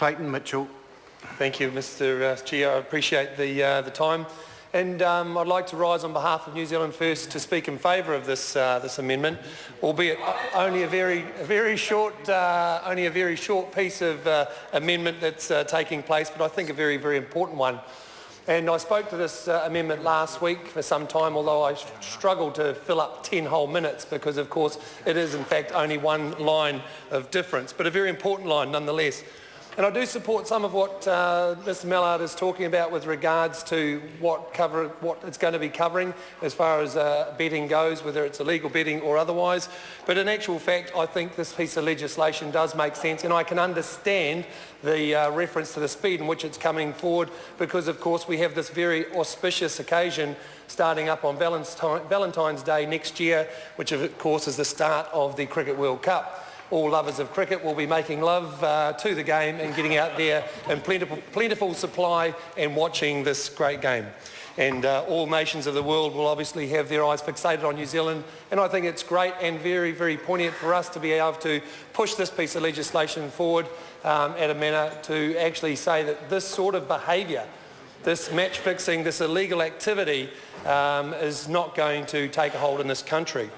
Clayton Mitchell. Thank you, Mr. Chair. I appreciate the time. And I'd like to rise on behalf of New Zealand First to speak in favour of this amendment, albeit only a very short piece of amendment that's taking place, but I think a very, very important one. And I spoke to this amendment last week for some time, although I struggled to fill up 10 whole minutes because, of course, it is in fact only one line of difference, but a very important line nonetheless. And I do support some of what Mr. Mallard is talking about with regards to what it's going to be covering as far as betting goes, whether it's illegal betting or otherwise. But in actual fact, I think this piece of legislation does make sense, and I can understand the reference to the speed in which it's coming forward because, of course, we have this very auspicious occasion starting up on Valentine's Day next year, which, of course, is the start of the Cricket World Cup. All lovers of cricket will be making love to the game and getting out there in plentiful supply and watching this great game. And all nations of the world will obviously have their eyes fixated on New Zealand, and I think it's great and very, very poignant for us to be able to push this piece of legislation forward at a manner to actually say that this sort of behaviour, this match fixing, this illegal activity is not going to take a hold in this country.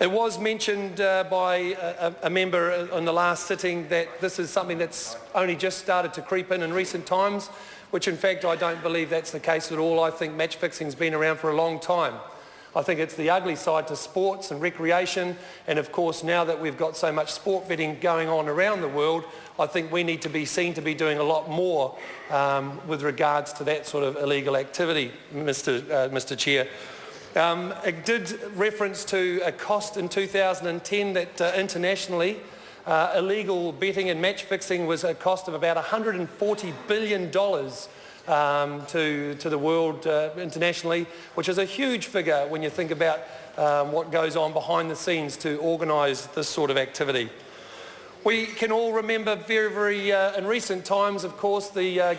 It was mentioned by a member in the last sitting that this is something that's only just started to creep in recent times, which in fact I don't believe that's the case at all. I think match fixing's been around for a long time. I think it's the ugly side to sports and recreation, and of course now that we've got so much sport betting going on around the world, I think we need to be seen to be doing a lot more with regards to that sort of illegal activity, Mr. Chair. It did reference to a cost in 2010 that internationally illegal betting and match fixing was a cost of about $140 billion to the world internationally, which is a huge figure when you think about what goes on behind the scenes to organise this sort of activity. We can all remember very in recent times, of course, the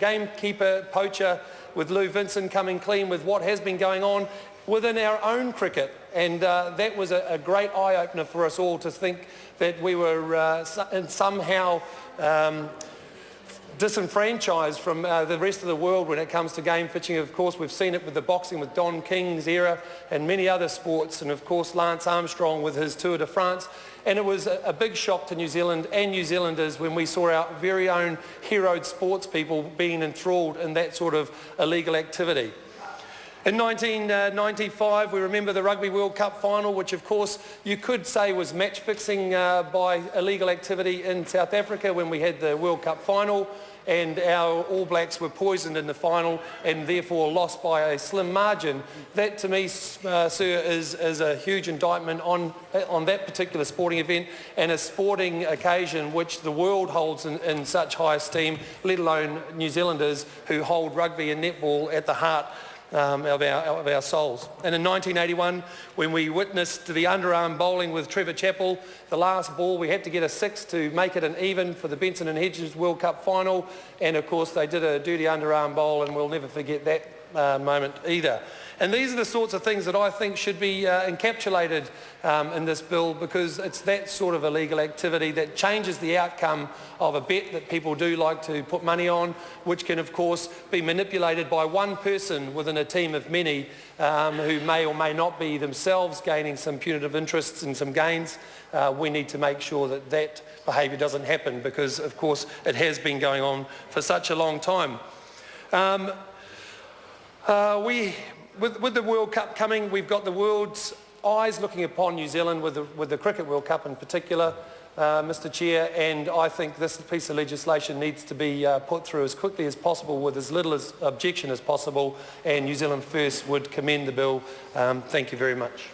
gamekeeper poacher with Lou Vincent coming clean with what has been going on within our own cricket. And that was a great eye-opener for us all to think that we were somehow disenfranchised from the rest of the world when it comes to game fishing. Of course, we've seen it with the boxing with Don King's era and many other sports, and of course Lance Armstrong with his Tour de France. And it was a big shock to New Zealand and New Zealanders when we saw our very own heroed sports people being enthralled in that sort of illegal activity. In 1995, we remember the Rugby World Cup final, which of course you could say was match fixing by illegal activity in South Africa when we had the World Cup final, and our All Blacks were poisoned in the final and therefore lost by a slim margin. That to me, sir, is a huge indictment on that particular sporting event and a sporting occasion which the world holds in such high esteem, let alone New Zealanders who hold rugby and netball at the heart of our souls. And in 1981, when we witnessed the underarm bowling with Trevor Chappell, the last ball we had to get a 6 to make it an even for the Benson and Hedges World Cup final, and of course they did a dirty underarm bowl, and we'll never forget that moment either. And these are the sorts of things that I think should be encapsulated in this bill, because it's that sort of illegal activity that changes the outcome of a bet that people do like to put money on, which can of course be manipulated by one person within a team of many who may or may not be themselves gaining some punitive interests and some gains. We need to make sure that that behaviour doesn't happen, because of course it has been going on for such a long time. With the World Cup coming, we've got the world's eyes looking upon New Zealand with the Cricket World Cup in particular, Mr. Chair, and I think this piece of legislation needs to be put through as quickly as possible with as little objection as possible, and New Zealand First would commend the bill. Thank you very much.